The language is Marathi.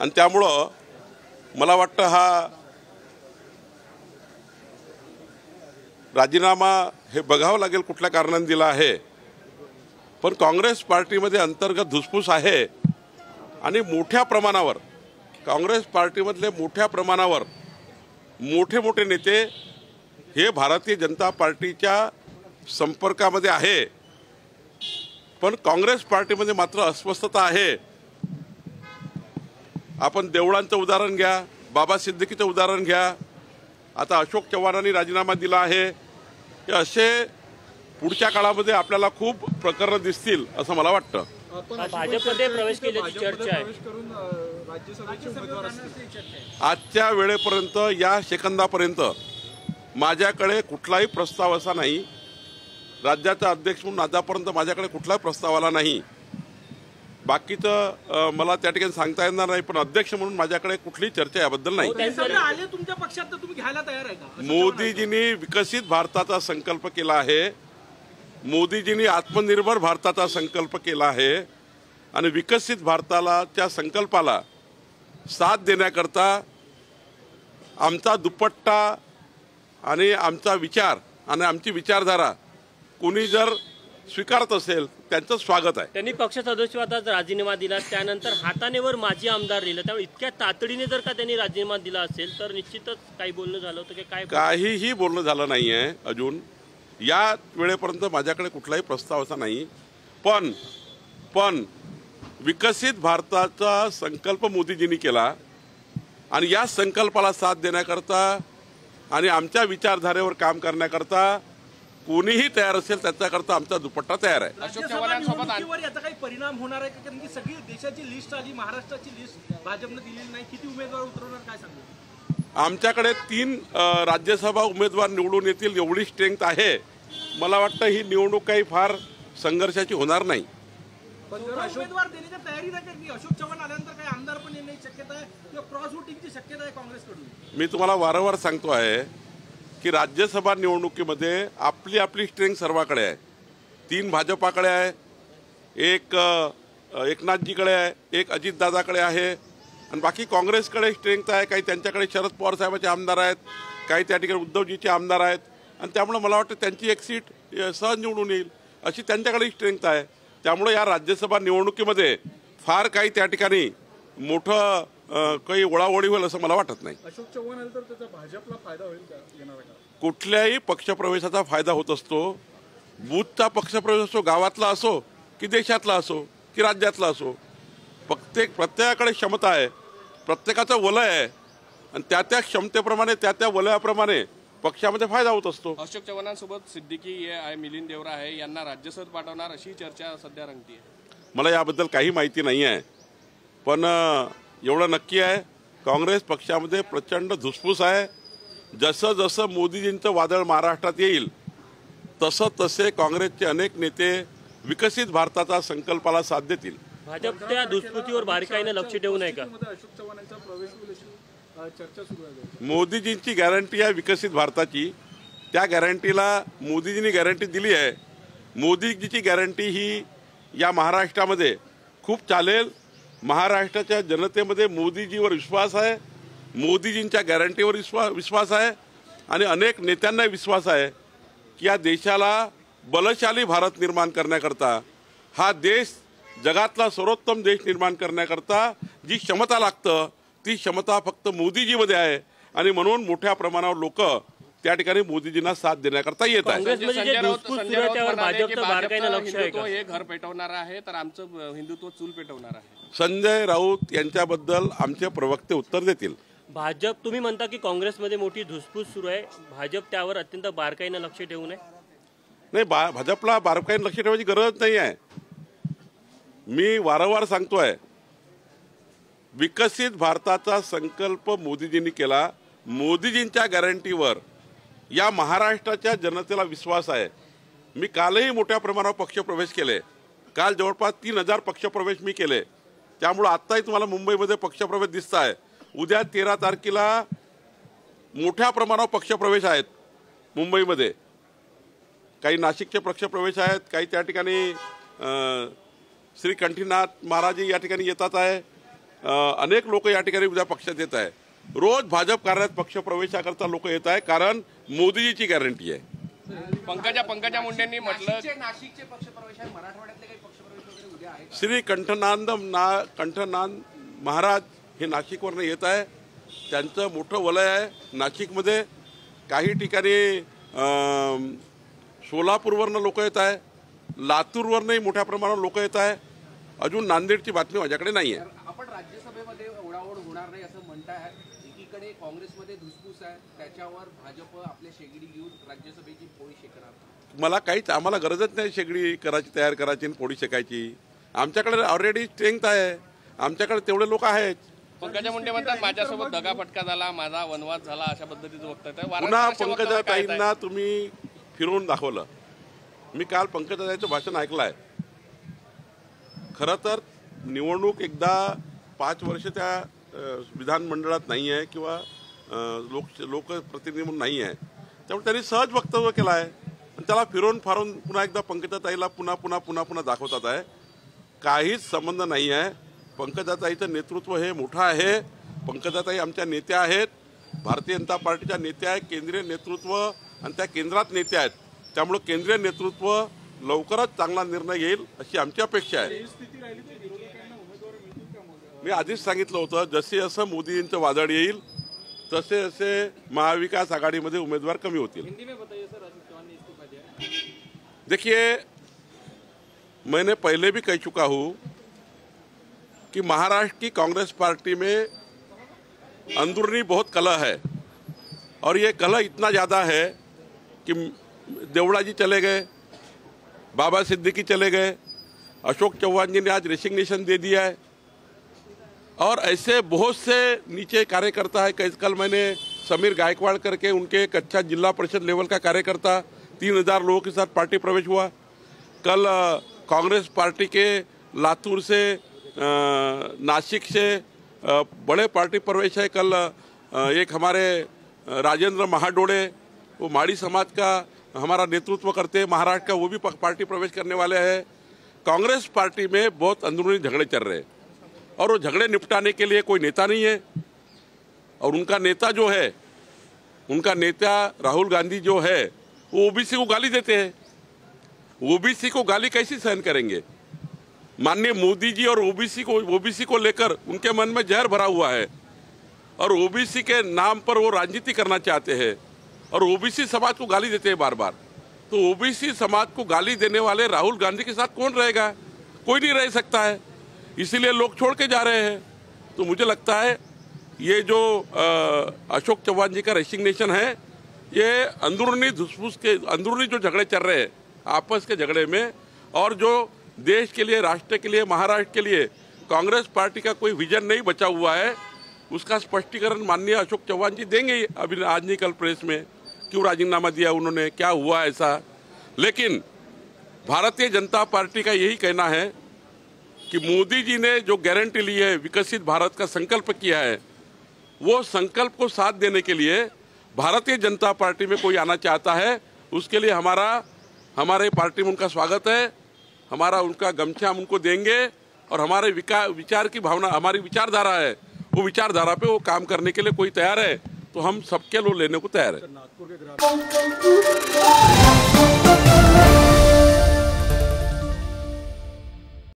आणि त्यामुळं मला वाटतं हा राजीनामा हे बघावं लागेल कुठल्या कारणाने दिला आहे। पण काँग्रेस पार्टीमध्ये अंतर्गत धुसफूस आहे आणि मोठ्या प्रमाणावर काँग्रेस पार्टीमधले मोठ्या प्रमाणावर मोठे मोठे नेते हे भारतीय जनता पार्टीच्या संपर्कामध्ये आहे। पण काँग्रेस पार्टीमध्ये मात्र अस्वस्थता आहे। आपण देवळांचं उदाहरण घ्या, बाबा सिद्दीकीचं उदाहरण घ्या, आता अशोक चव्हाणांनी राजीनामा दिला आहे। हे असे पुढच्या काळामध्ये आपल्याला खूप प्रकरणं दिसतील असं मला वाटतं। भाजपमध्ये प्रवेश केल्याची चर्चा आहे। आजच्या वेळेपर्यंत या सेकंदापर्यंत माझ्याकडे कुठलाही प्रस्ताव असा नाही, राज्याचा अध्यक्ष म्हणून आतापर्यंत माझ्याकडे कुठलाही प्रस्ताव आला नाही। बाकीचं मला त्या ठिकाणी सांगता येणार नाही, पण अध्यक्ष म्हणून माझ्याकडे कुठलीही चर्चा याबद्दल नाही। तुमच्या पक्षात तर तुम्ही घ्यायला तयार आहे का? मोदीजींनी विकसित भारताचा संकल्प केला आहे, मोदीजींनी आत्मनिर्भर भारताचा संकल्प केला आहे आणि विकसित भारताला त्या संकल्पाला साथ देण्याकरता आमचा दुपट्टा आणि आमचा विचार आणि आमची विचारधारा कोणी जर स्वीकारत असेल त्यांचं स्वागत आहे। त्यांनी पक्ष सदस्यत्वाचा राजीनामा दिला, त्यानंतर हातानेवर माजी आमदार लिहिलं, त्यामुळे इतक्या तातडीने जर का त्यांनी राजीनामा दिला असेल तर निश्चितच काही बोलणं झालं होतं की काय? काहीही बोलणं झालं नाही आहे अजून, या वेळेपर्यंत माझ्याकडे कुठलाही प्रस्ताव असा नाही। पण विकसित भारताचा संकल्प मोदीजींनी केला आणि या संकल्पाला साथ देण्याकरता आणि आमच्या विचारधारेवर काम करण्याकरता कोणीही तयार असेल त्याच्याकरता आमचा दुपट्टा तयार आहे। अशोक चव्हाणांसोबत याचा काही परिणाम होणार आहे का? कारण की सगळी देशाची लिस्ट आली, महाराष्ट्राची लिस्ट भाजपने दिलेली नाही, किती उमेदवार उतरवणार काय सांगू? आमच्याकडे 3 राज्यसभा उमेदवार निवडून येतील एवढी स्ट्रेंथ आहे। मला वाटतं ही निवडणूक काही फार संघर्षाची होणार नाही। उमेदवार देण्याच्या तयारी नाही करत, अशोक चव्हाण आल्यानंतर काही आमदार पण येण्याची शक्यता आहे किंवा क्रॉस वोटिंगची शक्यता आहे काँग्रेसकडून? मी तुम्हाला वारंवार सांगतो आहे की राज्यसभा निवडणुकीमध्ये आपली आपली स्ट्रेंथ सर्वांकडे आहे। 3 भाजपाकडे आहे, एक एकनाथजीकडे आहे, एक अजितदादाकडे आहे आणि बाकी काँग्रेसकडे स्ट्रेंथ आहे। काही त्यांच्याकडे शरद पवार साहेबांचे आमदार आहेत, काही त्या ठिकाणी उद्धवजीचे आमदार आहेत आणि त्यामुळे मला वाटतं त्यांची एक सीट सहज निवडून येईल अशी त्यांच्याकडे स्ट्रेंथ आहे। त्यामुळे या राज्यसभा निवडणुकीमध्ये फार काही त्या ठिकाणी मोठं काही ओळाओळी होईल असं मला वाटत नाही। अशोक चव्हाण आले तर त्याचा भाजपला फायदा होईल का? येणार का? कुठल्याही पक्षप्रवेशाचा फायदा होत असतो, बूथचा पक्षप्रवेश असो, गावातला असो की देशातला असो की राज्यातला असो, प्रत्येकाकडे क्षमता आहे, प्रत्येकाचं वलय आहे आणि त्या क्षमतेप्रमाणे त्या वलयाप्रमाणे पक्षामध्ये फायदा होत असतो। अशोक चव्हाणांसोबत सिद्दीकी आहे, मिलिंद देवरा आहे, यांना राज्यसभेत पाठवणार अशी चर्चा सध्या रंगतीये। मला याबद्दल काही माहिती नाही आहे, पण एवढं नक्की आहे काँग्रेस पक्षामध्ये प्रचंड धुसफूस आहे। जसं जसं मोदीजींचं वादळ महाराष्ट्रात येईल तसं तसे काँग्रेसचे अनेक नेते विकसित भारताचा संकल्पाला साथ देतील। भाजप त्या धुसफुटीवर बारकाईने लक्ष देऊ नये का? अशोक चव्हाणांचा प्रवेश चर्चा सुरू आहे। मोदीजींची गॅरंटी आहे विकसित भारताची, त्या गॅरंटीला मोदीजींनी गॅरंटी दिली आहे। मोदीजीची गॅरंटी ही या महाराष्ट्रामध्ये खूप चालेल। महाराष्ट्राच्या जनतेमध्ये मोदीजीवर विश्वास आहे, मोदीजींच्या गॅरंटीवर विश्वास आहे आणि अनेक नेत्यांना विश्वास आहे की या देशाला बलशाली भारत निर्माण करण्याकरता, हा देश जगातला सर्वोत्तम देश निर्माण करण्याकरता जी क्षमता लागतं ती क्षमता फक्त मोदीजीमध्ये आहे आणि म्हणून मोठ्या प्रमाणावर लोक त्या ठिकाणी मोदीजींना साथ देण्याकरता येत आहेत। हे घर पेटवणार आहे तर आमचं हिंदुत्व चूल पेटवणार आहे। संजय राऊत यांच्याबद्दल आमचे प्रवक्ते उत्तर देतील। भाजप, तुम्ही म्हणता की काँग्रेसमध्ये मोठी धुसफूस सुरू आहे, भाजप त्यावर अत्यंत बारकाईने लक्ष ठेवू नये? नाही, भाजपला बारकाईने लक्ष ठेवायची गरज नाही आहे। मी वारंवार सांगतोय विकसित भारताचा संकल्प मोदीजींनी केला, मोदीजींच्या गॅरंटीवर या महाराष्ट्राच्या जनतेला विश्वास आहे। मी कालही मोठ्या प्रमाणावर पक्षप्रवेश केले, काल जवळपास 3000 पक्षप्रवेश मी केले। त्यामुळे आत्ताही तुम्हाला मुंबईमध्ये पक्षप्रवेश दिसत आहे। उद्या 13 तारखेला मोठ्या प्रमाणावर पक्षप्रवेश आहेत मुंबईमध्ये, काही नाशिकचे पक्षप्रवेश आहेत, काही त्या ठिकाणी श्री कंठीनाथ महाराज या ठिकाणी येतात आहे, अनेक लोक या ठिकाणी उद्या पक्षात येत आहे. रोज भाजप कार्यालयात पक्षप्रवेशाकरता लोक येत आहे, कारण मोदीजीची गॅरंटी आहे. पंकजा मुंडेंनी म्हटलं नाशिकचे पक्षप्रवेश आहे, मराठवाड्यातले काही पक्षप्रवेश वगैरे उद्या आहे. श्री कंठनाद महाराज हे नाशिकवरनं येत आहे. त्यांचं मोठं वलय आहे नाशिकमध्ये. काही ठिकाणी सोलापूरवरनं लोक येत आहे, लातूरवरनंही मोठ्या प्रमाणावर लोक येत आहे. अजून नांदेडची बातमी माझ्याकडे नाही आहे. आपण राज्यसभेमध्ये ओढाओढ होणार नाही असं म्हणताय. एकीकडे काँग्रेसमध्ये धुसफूस आहे, त्याच्यावर भाजप आपले शेगडी घेऊन राज्यसभेची पोळी शेकणार. मला काहीच आम्हाला गरजच नाही शेगडी तयार करायची आणि पोळी शेकायची. आमच्याकडे ऑलरेडी स्ट्रेंथ आहे, आमच्याकडे तेवढे लोक आहेत. पंकजा मुंडे म्हणतात माझ्यासोबत दगाफटका झाला, माझा वनवास झाला, अशा पद्धतीचं वक्तव्य. पुन्हा पंकजाताईंना तुम्ही फिरवून दाखवलं. मी काल पंकजाताईंचं भाषण ऐकलं आहे. खरं तर निवडणूक एकदा 5 वर्ष त्या विधानमंडळात नाही आहे किंवा लोकप्रतिनिधी म्हणून नाही आहे, त्यामुळे त्यांनी सहज वक्तव्य केलं आहे आणि त्याला फिरवून फारून पुन्हा एकदा पंकजाताईला पुन्हा दाखवतात आहे. काहीच संबंध नाही आहे. पंकजाताईचं नेतृत्व हे मोठं आहे. पंकजाताई आमच्या नेत्या आहेत, भारतीय जनता पार्टीच्या नेत्या आहेत, केंद्रीय नेतृत्व आणि त्या केंद्रात नेत्या आहेत. त्यामुळे केंद्रीय नेतृत्व लवकरच चांगला निर्णय घेईल अशी आमची अपेक्षा आहे. मी आधीच सांगितलं होतं, जसे जसं मोदींचं वादळ येईल तसे तसे महाविकास आघाडीमध्ये उमेदवार कमी होतील. देखिए, मैंने पहले भी कह चुका हूँ कि महाराष्ट्र की कांग्रेस पार्टी में अंदरूनी बहुत कलह है और ये कलह इतना ज़्यादा है कि देवड़ा जी चले गए, बाबा सिद्दीकी चले गए, अशोक चौहान जी ने आज रेसिग्नेशन दे दिया है और ऐसे बहुत से नीचे कार्यकर्ता है. कल मैंने समीर गायकवाड़ करके उनके एक अच्छा जिला परिषद लेवल का कार्यकर्ता 3000 लोगों के साथ पार्टी प्रवेश हुआ. कल कांग्रेस पार्टी के लातूर से नासिक से बड़े पार्टी प्रवेश है. कल एक हमारे राजेंद्र महाडोड़े, वो माड़ी समाज का हमारा नेतृत्व करते हैं महाराष्ट्र का, वो भी पार्टी प्रवेश करने वाले हैं. कांग्रेस पार्टी में बहुत अंदरूनी झगड़े चल रहे हैं और वो झगड़े निपटाने के लिए कोई नेता नहीं है. और उनका नेता जो है, उनका नेता राहुल गांधी जो है, वो ओबीसी को गाली देते हैं. ओबीसी को गाली कैसी सहन करेंगे? माननीय मोदी जी और ओबीसी को लेकर उनके मन में जहर भरा हुआ है और ओबीसी के नाम पर वो राजनीति करना चाहते हैं और ओबीसी समाज को गाली देते हैं बार बार. तो ओबीसी समाज को गाली देने वाले राहुल गांधी के साथ कौन रहेगा? कोई नहीं रह सकता है. इसीलिए लोग छोड़ के जा रहे हैं. तो मुझे लगता है ये जो अशोक चौहान जी का रेसिग्नेशन है, ये अंदरूनी धुसफूस के अंदरूनी जो झगड़े चल रहे हैं आपस के झगड़े में, और जो देश के लिए, राष्ट्र के लिए, महाराष्ट्र के लिए कांग्रेस पार्टी का कोई विजन नहीं बचा हुआ है, उसका स्पष्टीकरण माननीय अशोक चौहान जी देंगे. अभी आज नहीं कल प्रेस में क्यों राजीनामा दिया उन्होंने, क्या हुआ ऐसा. लेकिन भारतीय जनता पार्टी का यही कहना है कि मोदी जी ने जो गारंटी ली है, विकसित भारत का संकल्प किया है, वो संकल्प को साथ देने के लिए भारतीय जनता पार्टी में कोई आना चाहता है, उसके लिए हमारे पार्टी में उनका स्वागत है. हमारा उनका गमछा हम उनको देंगे और हमारे विचार की भावना, हमारी विचारधारा है, वो विचारधारा पे वो काम करने के लिए कोई तैयार है तो हम सबके लोग लेने को तैयार है.